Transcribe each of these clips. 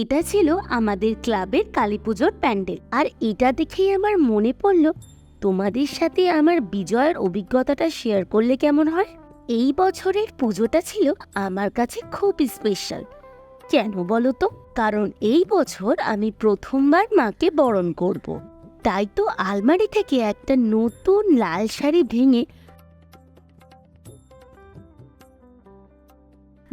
এটা ছিল আমাদের ক্লাবের কালীপুজোর প্যান্ডেল। আর এটা দেখেই আমার মনে পড়ল, তোমাদের সাথে আমার বিজয়ের অভিজ্ঞতাটা শেয়ার করলে কেমন হয়। এই বছরের পুজোটা ছিল আমার কাছে খুব স্পেশাল। কেন বলো তো? কারণ এই বছর আমি প্রথমবার মাকে বরণ করব। তাই তো আলমারি থেকে একটা নতুন লাল শাড়ি ভেঙে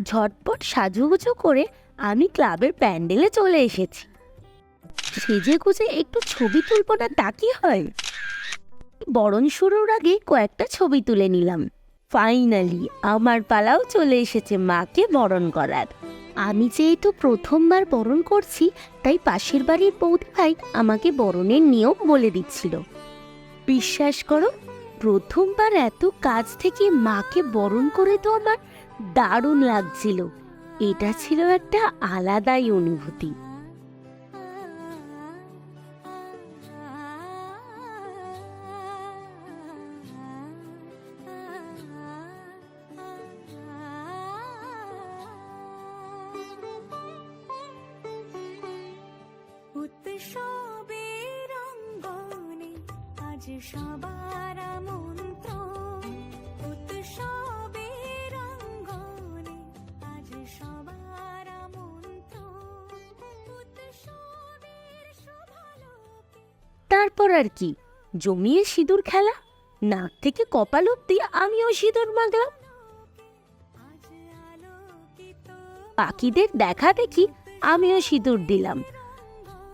ঝটপট সাজুগুজু করে আমি ক্লাবের প্যান্ডেলে চলে এসেছি। সেজে গুজে একটু ছবি তুলব না তা কি হয়? বরণ শুরুর আগে কয়েকটা ছবি তুলে নিলাম। ফাইনালি আমার পালাও চলে এসেছে মাকে বরণ করার। আমি যেহেতু প্রথমবার বরণ করছি, তাই পাশের বাড়ির বৌদি ভাই আমাকে বরণের নিয়ম বলে দিচ্ছিল। বিশ্বাস করো, প্রথমবার এত কাছ থেকে মাকে বরণ করে তো আমার দারুণ লাগছিল। এটা ছিল একটা আলাদাই অনুভূতি। উৎসবের অঙ্গনে আজ সবার আমন্ত্রণ, উৎসবের অঙ্গনে আজ সবার আমন্ত্রণ, উৎসবের শুভালোকে। তারপর আর কি, জমিয়ে সিঁদুর খেলা। নাক থেকে কপাল অব্দি আমিও সিঁদুর মাখলাম। আজ আলোকিত পাখিদের দেখা দেখি আমিও সিঁদুর দিলাম।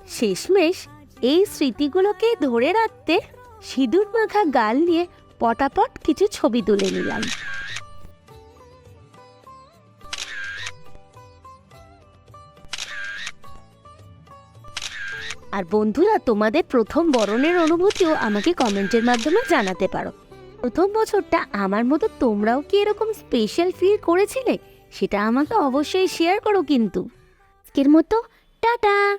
শেষমেশ এই স্মৃতিগুলোকে ধরে রাখতে সিঁদুর মাখা গাল নিয়ে পটাপট কিছু ছবি তুলে নিলাম। আর বন্ধুরা, তোমাদের প্রথম বরণের অনুভূতিও আমাকে কমেন্টের মাধ্যমে জানাতে পারো। প্রথম বছরটা আমার মতো তোমরাও কি এরকম স্পেশাল ফিল করেছিলে? সেটা আমাকে অবশ্যই শেয়ার করো কিন্তু। আজকের মতো টাটা।